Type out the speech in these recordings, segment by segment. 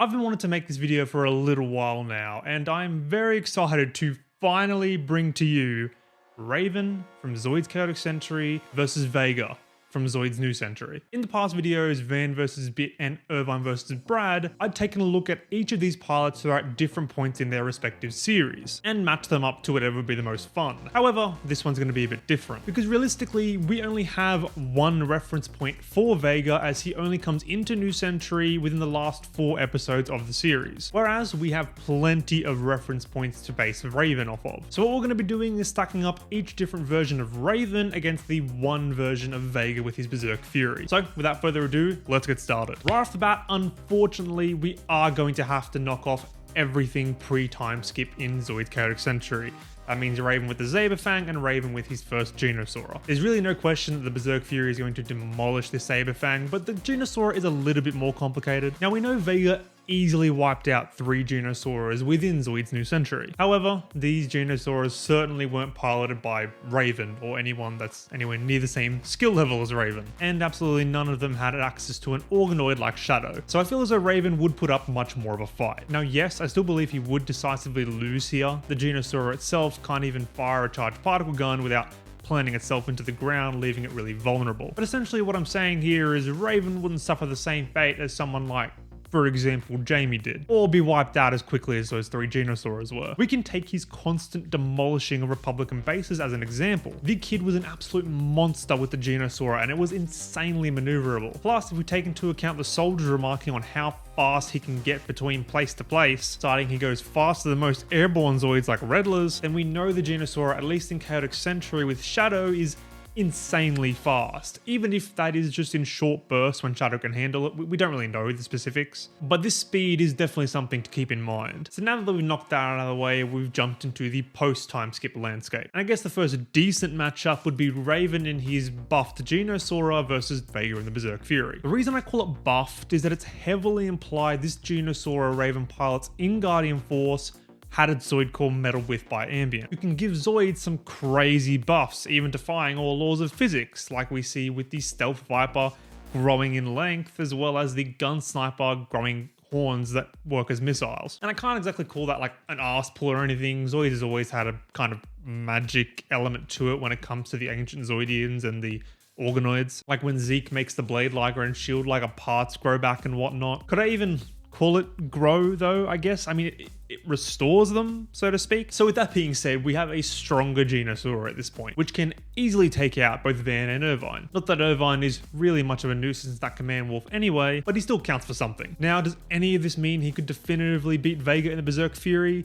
I've been wanting to make this video for a little while now, and I'm very excited to finally bring to you Raven from Zoids Chaotic Century versus Vega from Zoids New Century. In the past videos, Van versus Bit and Irvine versus Brad, I'd taken a look at each of these pilots throughout different points in their respective series, and matched them up to whatever would be the most fun. However, this one's going to be a bit different, because realistically, we only have one reference point for Vega, as he only comes into New Century within the last 4 episodes of the series, whereas we have plenty of reference points to base Raven off of. So what we're going to be doing is stacking up each different version of Raven against the one version of Vega with his Berserk Fury. So without further ado, let's get started. Right off the bat, unfortunately, we are going to have to knock off everything pre-time skip in Zoids Chaotic Century. That means Raven with the Saber Fang and Raven with his first Geno. There's really no question that the Berserk Fury is going to demolish the Saber Fang, but the Geno is a little bit more complicated. Now we know Vega easily wiped out 3 Geno within Zoids New Century. However, these Geno certainly weren't piloted by Raven or anyone that's anywhere near the same skill level as Raven, and absolutely none of them had access to an organoid like Shadow. So I feel as though Raven would put up much more of a fight. Now yes, I still believe he would decisively lose here. The Geno itself can't even fire a charged particle gun without planting itself into the ground, leaving it really vulnerable. But essentially what I'm saying here is Raven wouldn't suffer the same fate as someone like, for example, Jamie did, or be wiped out as quickly as those 3 Geno were. We can take his constant demolishing of Republican bases as an example. The kid was an absolute monster with the Geno and it was insanely maneuverable. Plus, if we take into account the soldiers remarking on how fast he can get between place to place, citing he goes faster than most airborne Zoids like Redlers, then we know the Geno, at least in Chaotic Century with Shadow, is insanely fast, even if that is just in short bursts when Shadow can handle it. We don't really know the specifics, but this speed is definitely something to keep in mind. So now that we've knocked that out of the way, we've jumped into the post-time skip landscape. And I guess the first decent matchup would be Raven in his buffed Geno versus Vega in the Berserk Fury. The reason I call it buffed is that it's heavily implied this Geno Raven pilot's in Guardian Force had its Zoid core meddled with by Ambient, who can give Zoids some crazy buffs, even defying all laws of physics, like we see with the Stealth Viper growing in length, as well as the Gun Sniper growing horns that work as missiles. And I can't exactly call that like an arse pull or anything. Zoids has always had a kind of magic element to it when it comes to the ancient Zoidians and the organoids. Like when Zeke makes the Blade Liger and Shield Liger parts grow back and whatnot. Could I even call it grow though, I guess? I mean, it restores them, so to speak. So with that being said, we have a stronger Geno at this point, which can easily take out both Van and Irvine. Not that Irvine is really much of a nuisance, that Command Wolf anyway, but he still counts for something. Now, does any of this mean he could definitively beat Vega in the Berserk Fury?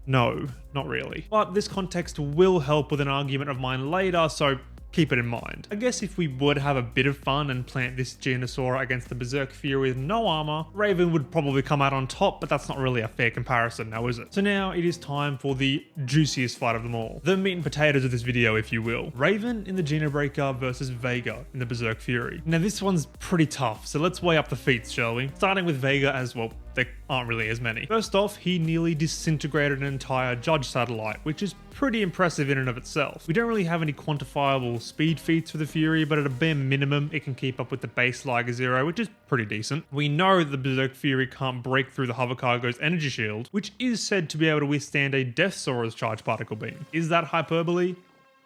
No, not really. But this context will help with an argument of mine later, so keep it in mind. I guess if we would have a bit of fun and plant this Geno against the Berserk Fury with no armor, Raven would probably come out on top, but that's not really a fair comparison now, is it? So now it is time for the juiciest fight of them all. The meat and potatoes of this video, if you will. Raven in the Geno Breaker versus Vega in the Berserk Fury. Now this one's pretty tough, so let's weigh up the feats, shall we? Starting with Vega, as well, there aren't really as many. First off, he nearly disintegrated an entire Judge satellite, which is pretty impressive in and of itself. We don't really have any quantifiable speed feats for the Fury, but at a bare minimum, it can keep up with the base Liger Zero, which is pretty decent. We know that the Berserk Fury can't break through the Hover Cargo's energy shield, which is said to be able to withstand a Death Saurer's charged particle beam. Is that hyperbole?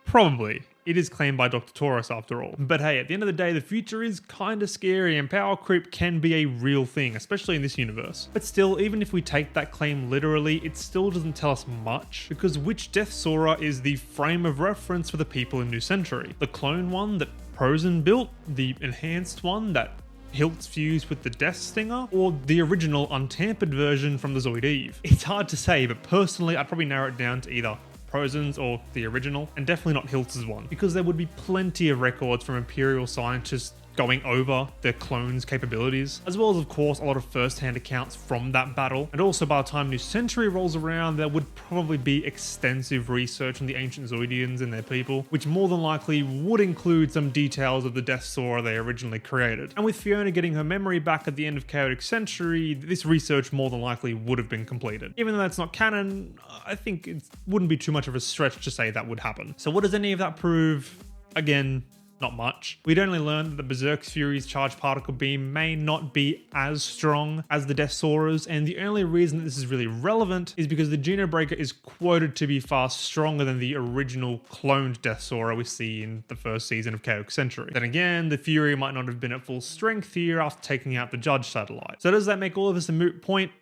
Probably. It is claimed by Dr. Taurus after all. But hey, at the end of the day, the future is kinda scary and power creep can be a real thing, especially in this universe. But still, even if we take that claim literally, it still doesn't tell us much, because which Death Saurer is the frame of reference for the people in New Century? The clone one that Prozen built? The enhanced one that Hiltz fused with the Death Stinger, or the original untampered version from the Zoid Eve? It's hard to say, but personally, I'd probably narrow it down to either Prozen's or the original, and definitely not Hiltz's one, because there would be plenty of records from Imperial scientists going over their clones' capabilities, as well as of course a lot of first-hand accounts from that battle. And also by the time New Century rolls around, there would probably be extensive research on the ancient Zoidians and their people, which more than likely would include some details of the Death Saurer they originally created. And with Fiona getting her memory back at the end of Chaotic Century, this research more than likely would have been completed. Even though that's not canon, I think it wouldn't be too much of a stretch to say that would happen. So what does any of that prove? Again, not much. We'd only learned that the Berserk Fury's charged particle beam may not be as strong as the Death Saurer's, and the only reason that this is really relevant is because the Geno Breaker is quoted to be far stronger than the original cloned Death Saurer we see in the first season of Chaotic Century. Then again, the Fury might not have been at full strength here after taking out the Judge satellite. So does that make all of this a moot point?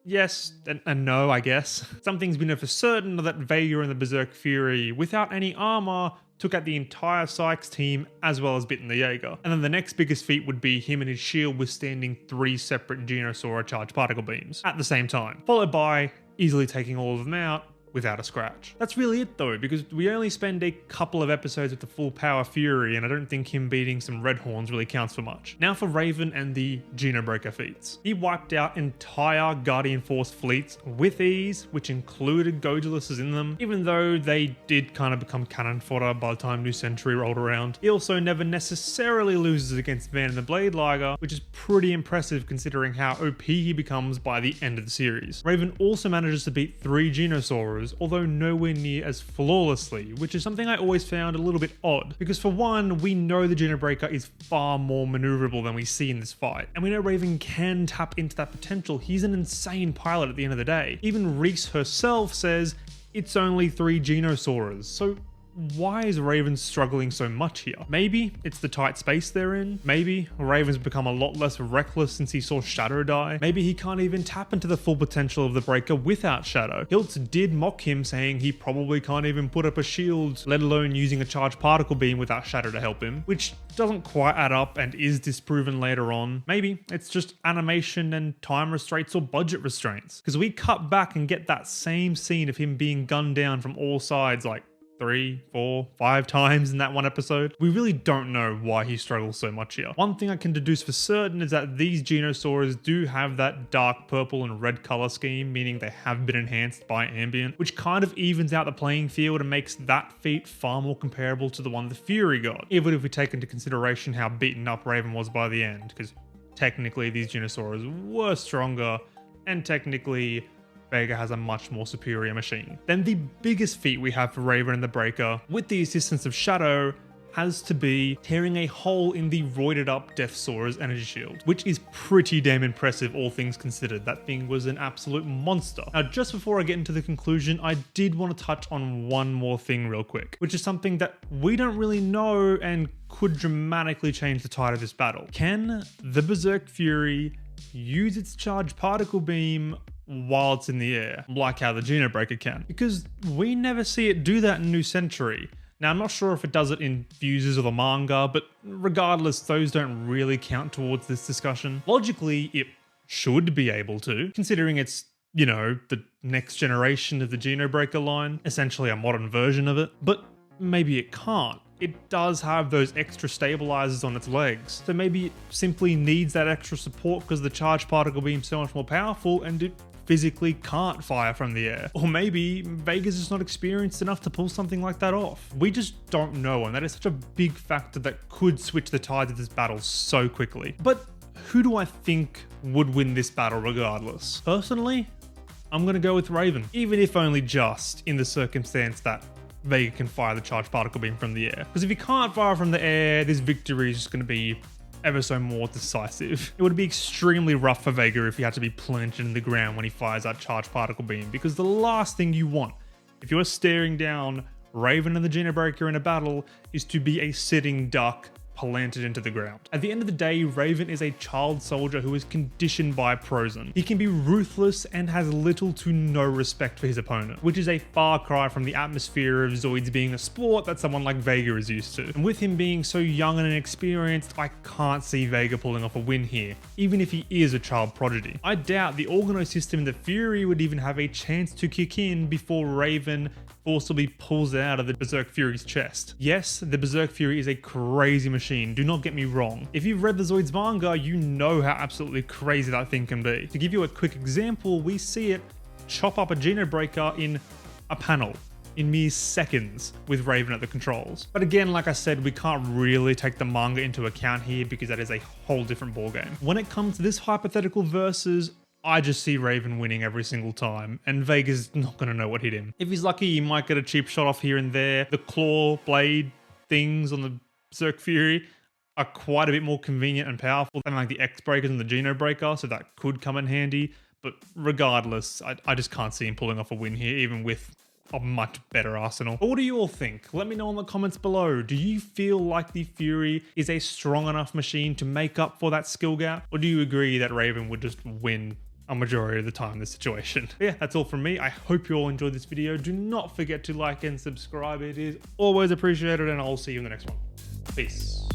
Yes and no, I guess. Some things we know for certain are that Vega and the Berserk Fury, without any armor, took out the entire Sykes team as well as bitten the Jaeger. And then the next biggest feat would be him and his shield withstanding 3 separate Genosaurer charged particle beams at the same time, followed by easily taking all of them out without a scratch. That's really it though, because we only spend a couple of episodes with the full power Fury, and I don't think him beating some Red Horns really counts for much. Now for Raven and the Geno Breaker feats. He wiped out entire Guardian Force fleets with ease, which included Godulus's in them, even though they did kind of become cannon fodder by the time New Century rolled around. He also never necessarily loses against Van and the Blade Liger, which is pretty impressive considering how OP he becomes by the end of the series. Raven also manages to beat 3 Genosaurers, although nowhere near as flawlessly, which is something I always found a little bit odd, because for one, we know the Geno Breaker is far more maneuverable than we see in this fight, and we know Raven can tap into that potential. He's an insane pilot at the end of the day. Even Reese herself says it's only 3 Genosaurers, so why is Raven struggling so much here? Maybe it's the tight space they're in. Maybe Raven's become a lot less reckless since he saw Shadow die. Maybe he can't even tap into the full potential of the Breaker without Shadow. Hiltz did mock him, saying he probably can't even put up a shield, let alone using a charged particle beam without Shadow to help him, which doesn't quite add up and is disproven later on. Maybe it's just animation and time restraints or budget restraints, because we cut back and get that same scene of him being gunned down from all sides like 3, 4, 5 times in that one episode. We really don't know why he struggles so much here. One thing I can deduce for certain is that these Genosaurs do have that dark purple and red color scheme, meaning they have been enhanced by ambient, which kind of evens out the playing field and makes that feat far more comparable to the one the Fury got, even if we take into consideration how beaten up Raven was by the end, because technically these Genosaurs were stronger, and technically Vega has a much more superior machine. Then the biggest feat we have for Raven and the Breaker, with the assistance of Shadow, has to be tearing a hole in the roided up Death Saurer's energy shield, which is pretty damn impressive all things considered. That thing was an absolute monster. Now, just before I get into the conclusion, I did want to touch on one more thing real quick, which is something that we don't really know and could dramatically change the tide of this battle. Can the Berserk Fury use its charged particle beam while it's in the air, like how the Geno Breaker can? Because we never see it do that in New Century. Now, I'm not sure if it does it in Fuses or the manga, but regardless, those don't really count towards this discussion. Logically, it should be able to, considering it's, you know, the next generation of the Geno Breaker line, essentially a modern version of it, but maybe it can't. It does have those extra stabilizers on its legs, so maybe it simply needs that extra support because the charged particle beam's so much more powerful and it physically can't fire from the air. Or maybe Vega's just not experienced enough to pull something like that off. We just don't know, and that is such a big factor that could switch the tides of this battle so quickly. But who do I think would win this battle regardless? Personally, I'm gonna go with Raven, even if only just in the circumstance that Vega can fire the charged particle beam from the air. Because if he can't fire from the air, this victory is just gonna be ever so more decisive. It would be extremely rough for Vega if he had to be planted in the ground when he fires that charged particle beam, because the last thing you want, if you're staring down Raven and the Geno Breaker in a battle, is to be a sitting duck planted into the ground. At the end of the day, Raven is a child soldier who is conditioned by Prozon. He can be ruthless and has little to no respect for his opponent, which is a far cry from the atmosphere of Zoids being a sport that someone like Vega is used to. And with him being so young and inexperienced, I can't see Vega pulling off a win here, even if he is a child prodigy. I doubt the organo system in the Fury would even have a chance to kick in before Raven forcibly pulls it out of the Berserk Fury's chest. Yes, the Berserk Fury is a crazy machine, do not get me wrong. If you've read the Zoids manga, you know how absolutely crazy that thing can be. To give you a quick example, we see it chop up a Geno Breaker in a panel, in mere seconds, with Raven at the controls. But again, like I said, we can't really take the manga into account here because that is a whole different ballgame. When it comes to this hypothetical versus, I just see Raven winning every single time, and Vega's not going to know what hit him. If he's lucky, he might get a cheap shot off here and there. The claw blade things on the Berserk Fury are quite a bit more convenient and powerful than like the X Breakers and the Geno Breaker, so that could come in handy. But regardless, I just can't see him pulling off a win here, even with a much better arsenal. But what do you all think? Let me know in the comments below. Do you feel like the Fury is a strong enough machine to make up for that skill gap? Or do you agree that Raven would just win a majority of the time in this situation? But yeah, that's all from me. I hope you all enjoyed this video. Do not forget to like and subscribe. It is always appreciated, and I'll see you in the next one. Peace.